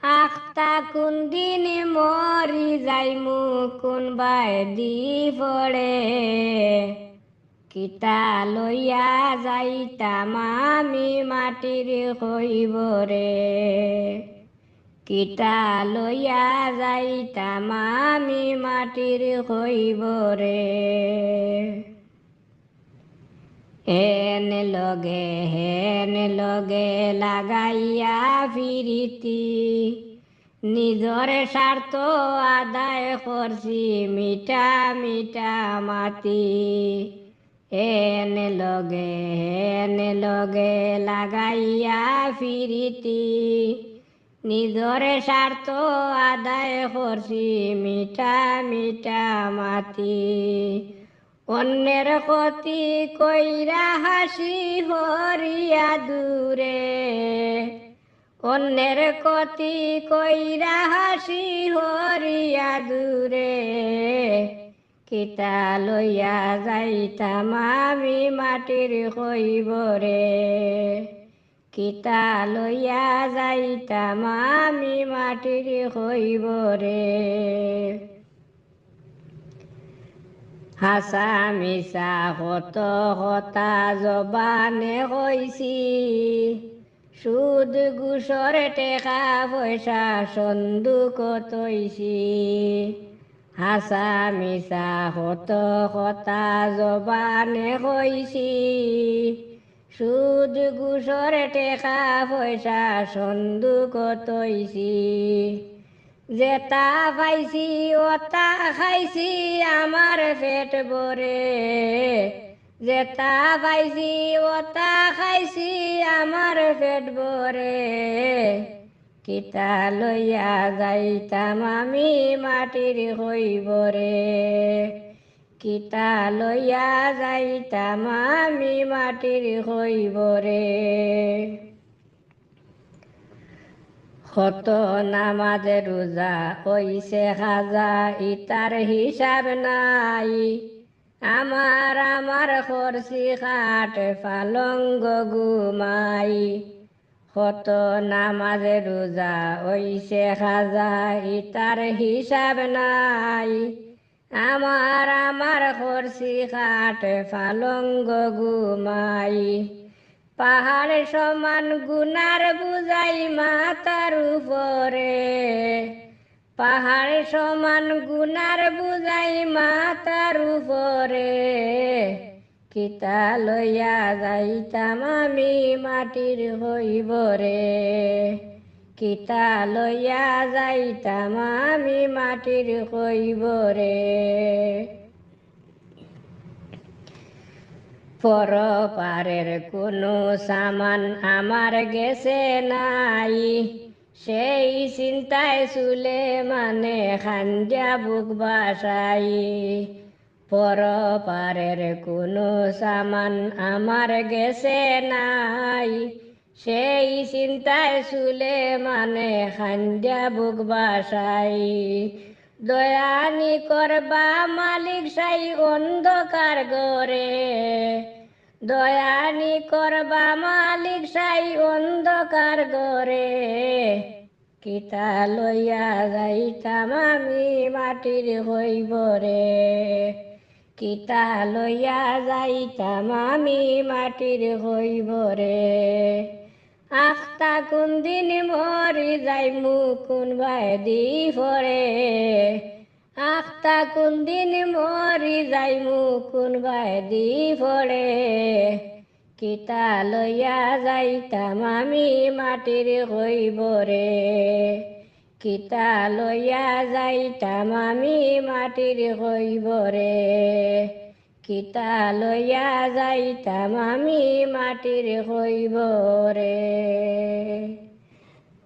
আখতা কোনদিন মরি যাইমু কোনবাই দি পড়ে কিতা লইয়া যাইতাম আমি মাটির কইবরে কিতা লইয়া যাইতাম আমি মাটির কইবরে হেন লগে লাগাইয়া ফিরিতি নিজর স্বার্থ আদায় করছি মিঠা মিঠা মাতি হেন লগে লাগাইয়া ফিরিতি নিজর স্বার্থ আদায় করছি মিঠা মিঠা মাতি অন্যের ক্ষতি কইরা হাসি হরিয়া দূরে অন্যের ক্ষতি কইরা হাসি হরিয়া দূরে কিতা লইয়া যাইতাম আমি মাটির কইবরে কিতা লইয়া যাইতাম আমি মাটির কইবরে হাসা মিশা কত কথা জবানে কইছি সুদ ঘুষর টেকা পয়সা সন্দুক তৈছি হাসা মিশা কত কথা জবানে কইছি সুদ ঘুষর টেকা পয়সা সন্দুক তৈছি যেতা পাইছি ওতা খাইছি আমার পেট ভরে যেতা পাইছি ওতা খাইছি আমার পেট ভরে কিতা লইয়া যাইতাম আমি মাটির কইবরে কিতা লইয়া যাইতাম আমি মাটির কইবরে কত নামাজ রোজা কইছে খাজা ইতার হিসাব নাই আমার করছি খাট পালঙ্গ ঘুমাই কত নামাজ রোজা কইছে খাজা ইতার হিসাব নাই আমার করছি খাট পালঙ্গ ঘুমাই পাহাড় সমান গুনার বুঝাই মাথার উপরে পাহাড় সমান গুনার বুঝাই মাথার উপরে কিতা লইয়া যাইতাম আমি মাটির হইবরে কিতা লইয়া যাইতাম আমি মাটির হইবরে পরপারের কোনো সামান আমার গেছে নাই সেই চিন্তায় চুলে মানে খান্দিয়া বুক বাসাই পরপারের কোনো সামান আমার গেছে নাই সেই চিন্তায় চুলে মানে খান্দিয়া বুক বাসাই দয়ানি করবা মালিক সাই অন্ধকার গরে দয়ানি করবা মালিক সাই অন্ধকার গরে কিতা লইয়া যাইতাম আমি মাটির হইবরে কিতা লইয়া যাইতাম আমি মাটির হইবরে আখতা কোনদিন মরি যাইমু কোনবাই দি পড়ে আখতা কোনদিন মরি যাইমু কোনবাই দি পড়ে কিতা লইয়া যাইতাম আমি মাটির হইবরে কিতা লইয়া যাইতাম আমি মাটির হইবরে কিতা লইয়া যাইতাম আমি মাটির হইবরে।